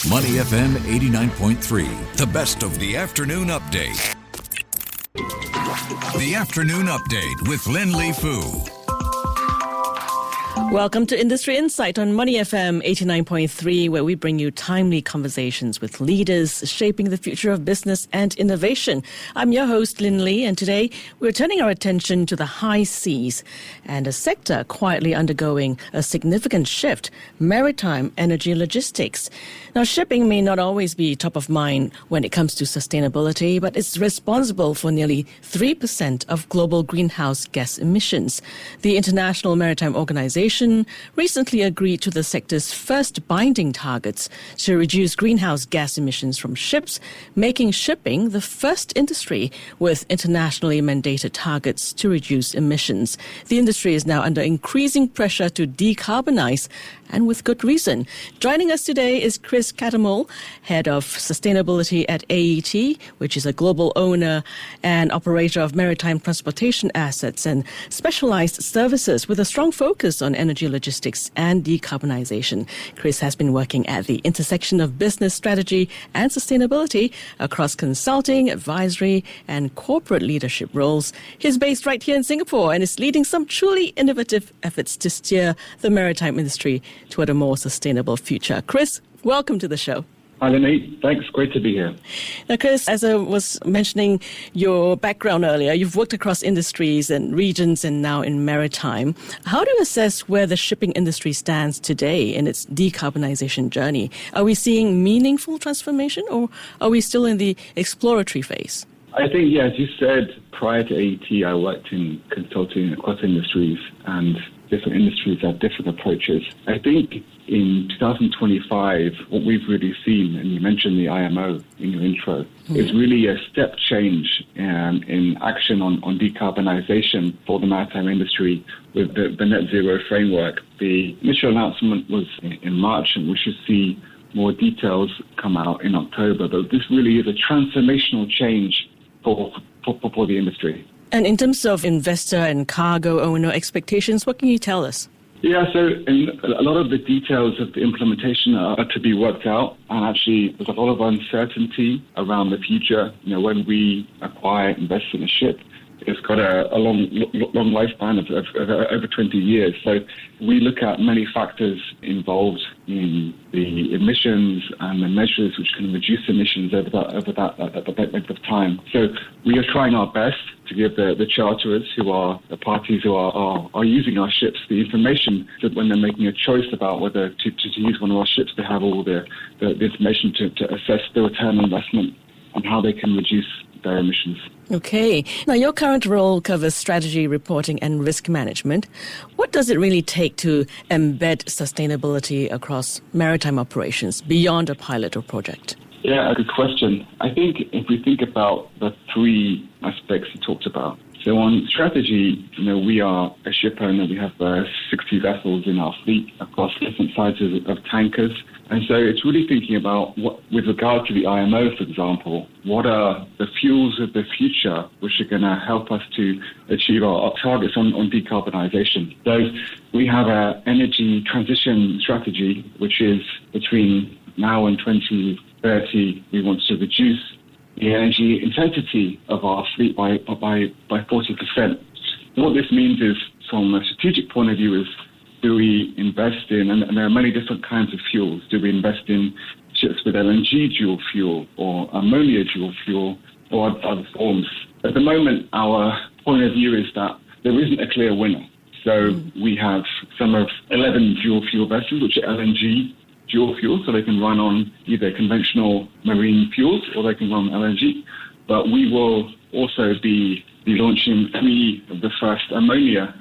Money FM 89.3, the best of the afternoon update. The afternoon update with Lynlee Fu. Welcome to Industry Insight on Money FM 89.3, where we bring you timely conversations with leaders shaping the future of business and innovation. I'm your host, Lynlee, and today we're turning our attention to the high seas and a sector quietly undergoing a significant shift, maritime energy logistics. Now, shipping may not always be top of mind when it comes to sustainability, but it's responsible for nearly 3% of global greenhouse gas emissions. The International Maritime Organization recently agreed to the sector's first binding targets to reduce greenhouse gas emissions from ships, making shipping the first industry with internationally mandated targets to reduce emissions. The industry is now under increasing pressure to decarbonize, and with good reason. Joining us today is Chris Cattermole, Head of Sustainability at AET, which is a global owner and operator of maritime transportation assets and specialized services with a strong focus on energy logistics and decarbonization. Chris has been working at the intersection of business strategy and sustainability across consulting, advisory, and corporate leadership roles. He's based right here in Singapore and is leading some truly innovative efforts to steer the maritime industry toward a more sustainable future. Chris, welcome to the show. Hi, Lynlee. Thanks. Great to be here. Now, Chris, as I was mentioning your background earlier, you've worked across industries and regions and now in maritime. How do you assess where the shipping industry stands today in its decarbonization journey? Are we seeing meaningful transformation, or are we still in the exploratory phase? I think, yeah, as you said, prior to AET, I worked in consulting across industries, and different industries have different approaches. I think in 2025, what we've really seen, and you mentioned the IMO in your intro, is really a step change in action on decarbonization for the maritime industry with the net zero framework. The initial announcement was in March, and we should see more details come out in October. But this really is a transformational change for the industry. And in terms of investor and cargo owner expectations, what can you tell us? Yeah, so a lot of the details of the implementation are to be worked out. And actually, there's a lot of uncertainty around the future. You know, when we acquire, invest in a ship, it's got a long lifespan of over 20 years. So we look at many factors involved in the emissions and the measures which can reduce emissions over that length of time. So we are trying our best to give the charterers, who are the parties who are using our ships, the information that when they're making a choice about whether to use one of our ships, they have all the information to assess the return on investment and how they can reduce their emissions. Okay. Now, your current role covers strategy, reporting, and risk management. What does it really take to embed sustainability across maritime operations beyond a pilot or project? Yeah, a good question. I think if we think about the three aspects you talked about. So on strategy, we are a ship owner. We have 60 vessels in our fleet across different sizes of tankers. And so it's really thinking about what, with regard to the IMO, for example, what are the fuels of the future which are going to help us to achieve our targets on decarbonisation. So we have an energy transition strategy, which is between now and 2030, we want to reduce the energy intensity of our fleet by 40%. What this means is, from a strategic point of view, is do we invest in, and there are many different kinds of fuels, do we invest in ships with LNG dual fuel or ammonia dual fuel or other forms? At the moment, our point of view is that there isn't a clear winner. So we have some of 11 dual fuel vessels, which are LNG dual fuel, so they can run on either conventional marine fuels or they can run on LNG. But we will also be launching 3 of the first ammonia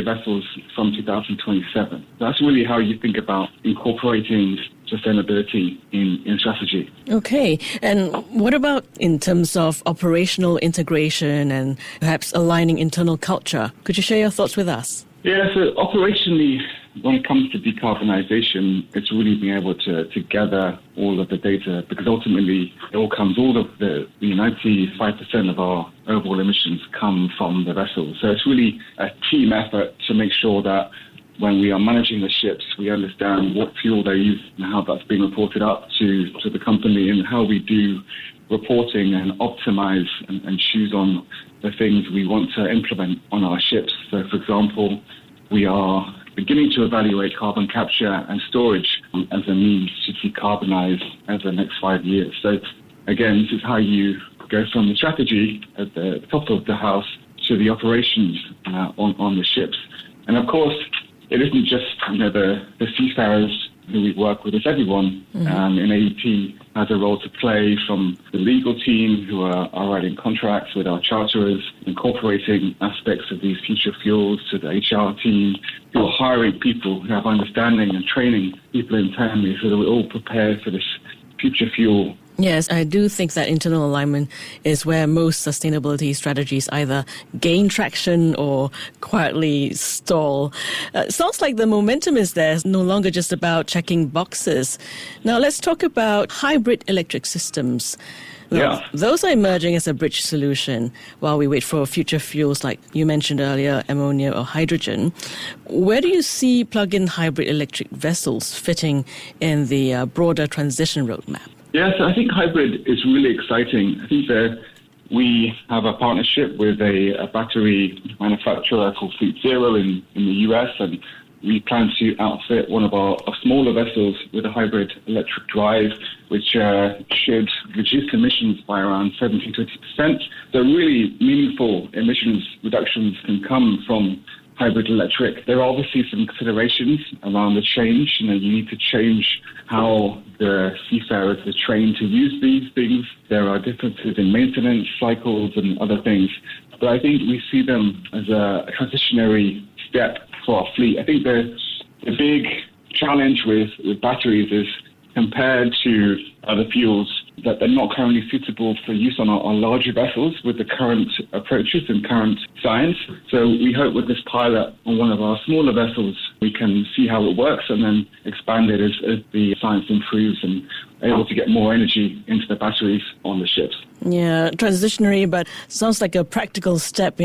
vessels from 2027. That's really how you think about incorporating sustainability in strategy. Okay. And what about in terms of operational integration and perhaps aligning internal culture? Could you share your thoughts with us? Yeah, so operationally, when it comes to decarbonisation, it's really being able to gather all of the data, because ultimately all of the 95% of our overall emissions come from the vessels. So it's really a team effort to make sure that when we are managing the ships, we understand what fuel they use and how that's being reported up to the company, and how we do reporting and optimize and choose on the things we want to implement on our ships. So, for example, we are beginning to evaluate carbon capture and storage as a means to decarbonize over the next 5 years. So, again, this is how you go from the strategy at the top of the house to the operations on the ships. And of course, it isn't just the seafarers who we work with, it's everyone in AET has a role to play, from the legal team who are writing contracts with our charterers, incorporating aspects of these future fuels, to the HR team who are hiring people who have understanding and training people internally so that we're all prepared for this future fuel. Yes, I do think that internal alignment is where most sustainability strategies either gain traction or quietly stall. Sounds like the momentum is there. It's no longer just about checking boxes. Now, let's talk about hybrid electric systems. Yeah. Those are emerging as a bridge solution while we wait for future fuels like you mentioned earlier, ammonia or hydrogen. Where do you see plug-in hybrid electric vessels fitting in the broader transition roadmap? Yes, I think hybrid is really exciting. I think that we have a partnership with a battery manufacturer called Fleetzero in the US, and we plan to outfit one of our smaller vessels with a hybrid electric drive, which should reduce emissions by around 70-20%. So really meaningful emissions reductions can come from hybrid electric. There are obviously some considerations around the change. You need to change how the seafarers are trained to use these things. There are differences in maintenance cycles and other things. But I think we see them as a transitionary step for our fleet. I think the big challenge with batteries is, compared to other fuels, that they're not currently suitable for use on our larger vessels with the current approaches and current science. So we hope with this pilot on one of our smaller vessels, we can see how it works and then expand it as the science improves and able to get more energy into the batteries on the ships. Yeah, transitionary, but sounds like a practical step,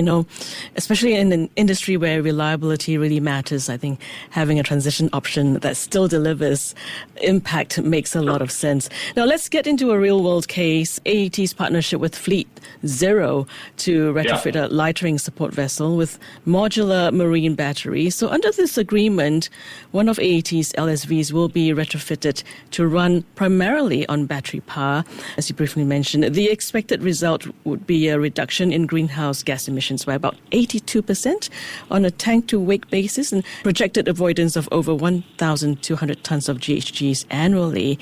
especially in an industry where reliability really matters. I think having a transition option that still delivers impact makes a lot of sense. Now, let's get into a real-world case. AET's partnership with Fleetzero to retrofit a lightering support vessel with modular marine batteries. So under this agreement, one of AET's LSVs will be retrofitted to run primarily on battery power. As you briefly mentioned, the expected result would be a reduction in greenhouse gas emissions by about 82% on a tank-to-wake basis and projected avoidance of over 1,200 tons of GHGs annually.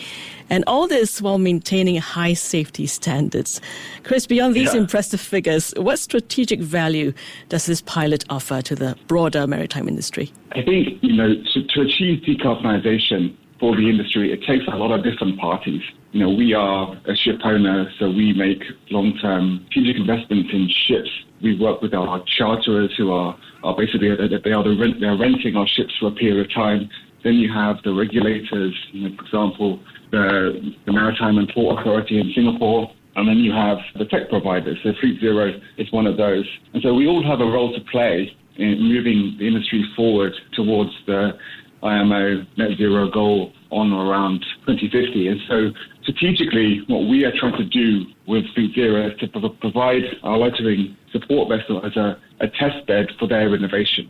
And all this while maintaining high safety standards. Chris, beyond these impressive figures, what strategic value does this pilot offer to the broader maritime industry? I think, to achieve decarbonisation for the industry, it takes a lot of different parties. We are a ship owner, so we make long-term strategic investments in ships. We work with our charterers who are basically, they're renting our ships for a period of time. Then you have the regulators, for example, the Maritime and Port Authority in Singapore, and then you have the tech providers. So Fleetzero is one of those. And so we all have a role to play in moving the industry forward towards the IMO net zero goal on or around 2050. And so strategically, what we are trying to do with Fleetzero is to provide our lightering support vessel as a test bed for their innovation.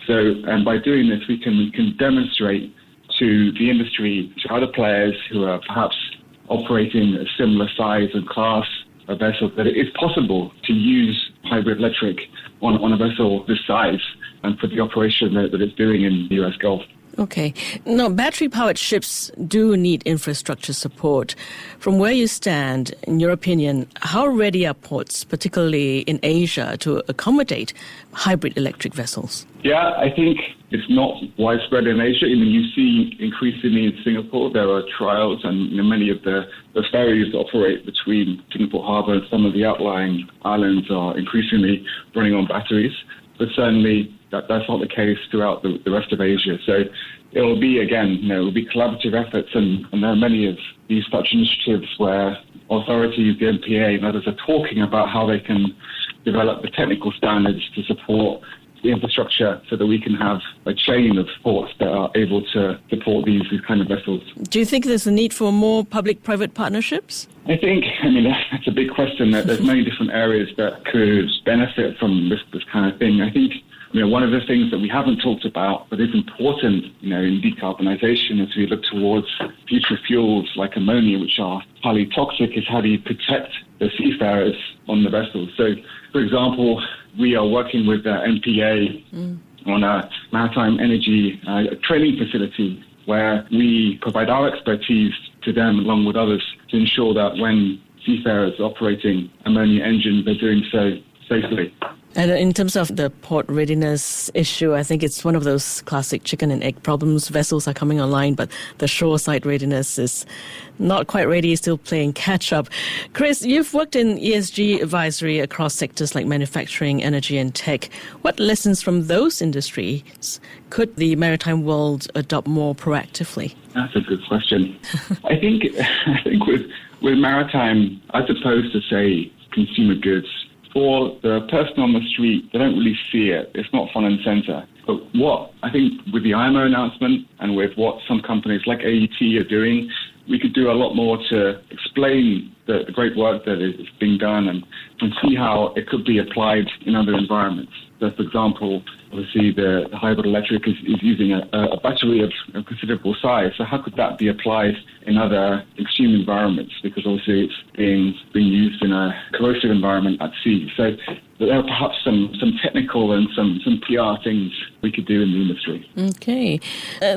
So, and by doing this, we can demonstrate to the industry, to other players who are perhaps operating a similar size and class of vessels, that it is possible to use hybrid electric on a vessel this size and for the operation that it's doing in the US Gulf. Okay. Now, battery-powered ships do need infrastructure support. From where you stand, in your opinion, how ready are ports, particularly in Asia, to accommodate hybrid electric vessels? Yeah, I think it's not widespread in Asia. You see increasingly in Singapore, there are trials, and many of the ferries that operate between Singapore Harbour and some of the outlying islands are increasingly running on batteries. But certainly that's not the case throughout the rest of Asia. So it will be, again, it will be collaborative efforts, and there are many of these such initiatives where authorities, the MPA and others are talking about how they can develop the technical standards to support the infrastructure so that we can have a chain of ports that are able to support these kind of vessels. Do you think there's a need for more public-private partnerships? I think, that's a big question. There's many different areas that could benefit from this kind of thing. I think, one of the things that we haven't talked about, but is important, in decarbonisation as we look towards future fuels like ammonia, which are highly toxic, is how do you protect the seafarers on the vessels. So, for example, we are working with MPA on a maritime energy training facility where we provide our expertise to them along with others to ensure that when seafarers are operating ammonia engines, they're doing so safely. And in terms of the port readiness issue, I think it's one of those classic chicken and egg problems. Vessels are coming online, but the shoreside readiness is not quite ready, still playing catch up. Chris, you've worked in ESG advisory across sectors like manufacturing, energy and tech. What lessons from those industries could the maritime world adopt more proactively? That's a good question. I think with maritime, as opposed to, say, consumer goods, for the person on the street, they don't really see it. It's not front and center. But what I think with the IMO announcement and with what some companies like AET are doing, we could do a lot more to explain the great work that is being done and see how it could be applied in other environments. So, for example, obviously the hybrid electric is using a battery of considerable size. So how could that be applied in other extreme environments? Because obviously it's being used in a corrosive environment at sea. So there are perhaps some technical and some PR things we could do in the industry. Okay.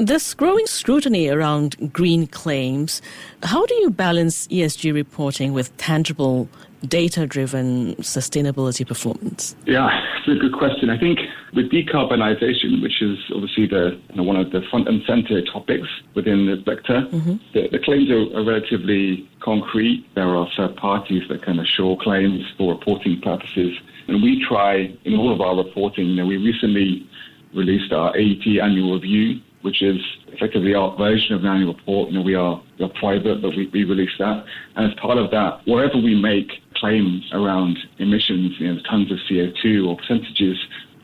This growing scrutiny around green claims, how do you balance ESG reporting with tangible data-driven sustainability performance? Yeah, it's a good question. I think with decarbonisation, which is obviously one of the front and centre topics within the sector, the claims are relatively concrete. There are third parties that can assure claims for reporting purposes. And we try, in all of our reporting, we recently released our AET annual review, which is effectively our version of an annual report. We are private, but we release that. And as part of that, wherever we make claims around emissions, tons of CO2 or percentages,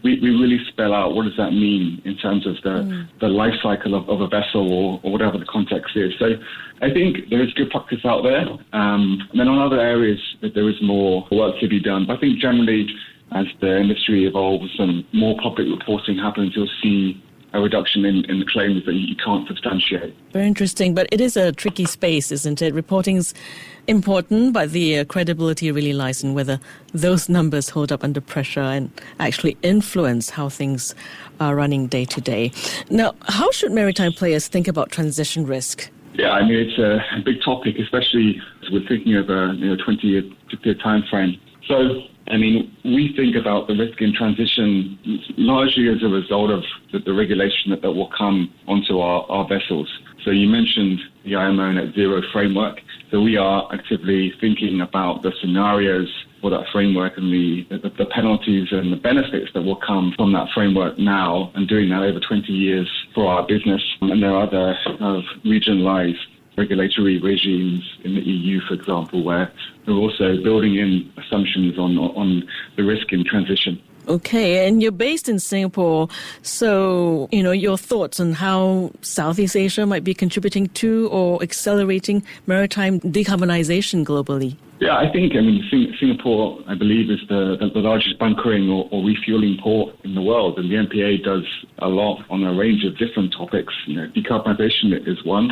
we really spell out what does that mean in terms of the life cycle of a vessel or whatever the context is. So I think there is good practice out there. And then on other areas, there is more work to be done. But I think generally, as the industry evolves and more public reporting happens, you'll see a reduction in the claims that you can't substantiate. Very interesting, but it is a tricky space, isn't it? Reporting's important, but the credibility really lies in whether those numbers hold up under pressure and actually influence how things are running day to day. Now, how should maritime players think about transition risk? Yeah, it's a big topic, especially as we're thinking of a 20-year time frame. So, we think about the risk in transition largely as a result of the regulation that will come onto our vessels. So you mentioned the IMO Net Zero framework. So we are actively thinking about the scenarios for that framework and the penalties and the benefits that will come from that framework now, and doing that over 20 years for our business. And there are other regionalized regulatory regimes in the EU, for example, where we're also building in assumptions on the risk in transition. Okay, and you're based in Singapore, so, your thoughts on how Southeast Asia might be contributing to or accelerating maritime decarbonization globally? Yeah, I think, Singapore, I believe, is the largest bunkering or refueling port in the world, and the MPA does a lot on a range of different topics. Decarbonization is one,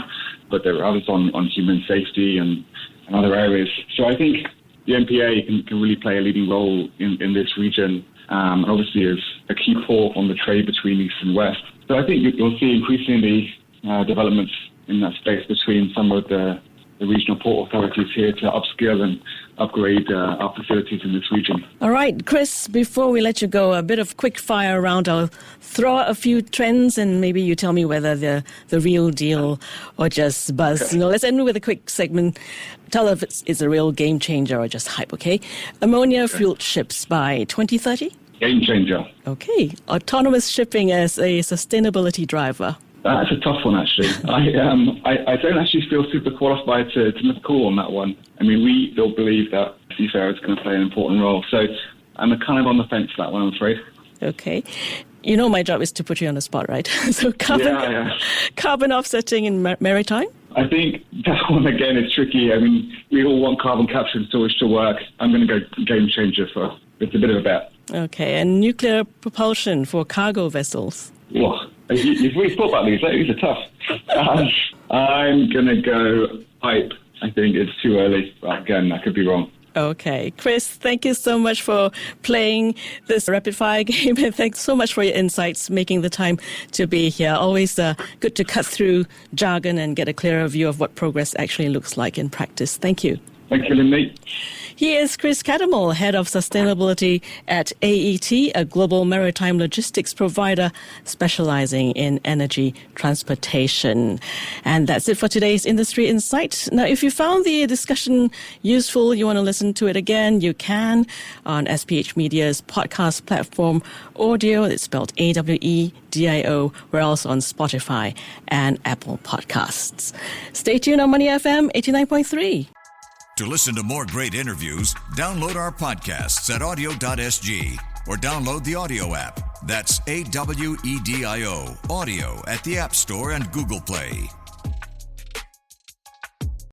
but there are others on human safety and other areas. So I think the MPA can really play a leading role in this region, and obviously is a key port on the trade between East and West. So I think you'll see increasingly developments in that space between some of the regional port authorities here to upskill and upgrade our facilities in this region. All right, Chris, before we let you go, a bit of quick fire round. I'll throw out a few trends and maybe you tell me whether they're the real deal or just buzz. Okay. Let's end with a quick segment. Tell us if it's a real game changer or just hype, okay? Ammonia-fueled ships by 2030? Game changer. Okay. Autonomous shipping as a sustainability driver? That's a tough one, actually. I don't actually feel super qualified to make a call on that one. We still believe that seafarers are going to play an important role. So I'm kind of on the fence for that one, I'm afraid. Okay. You know my job is to put you on the spot, right? So carbon offsetting in maritime? I think that one, again, is tricky. I mean, we all want carbon capture and storage to work. I'm going to go game changer for it's a bit of a bet. Okay, and nuclear propulsion for cargo vessels? Well, you've really thought about these. These are tough. I'm going to go pipe. I think it's too early. But again, I could be wrong. Okay. Chris, thank you so much for playing this rapid fire game, and thanks so much for your insights, making the time to be here. Always good to cut through jargon and get a clearer view of what progress actually looks like in practice. Thank you. Thank you, Lynlee. He is Chris Cattermole, Head of Sustainability at AET, a global maritime logistics provider specializing in energy transportation. And that's it for today's Industry Insight. Now, if you found the discussion useful, you want to listen to it again, you can on SPH Media's podcast platform, Audio. It's spelled AWEDIO. We're also on Spotify and Apple Podcasts. Stay tuned on Money FM 89.3. To listen to more great interviews, download our podcasts at audio.sg or download the audio app. That's AWEDIO, audio at the App Store and Google Play.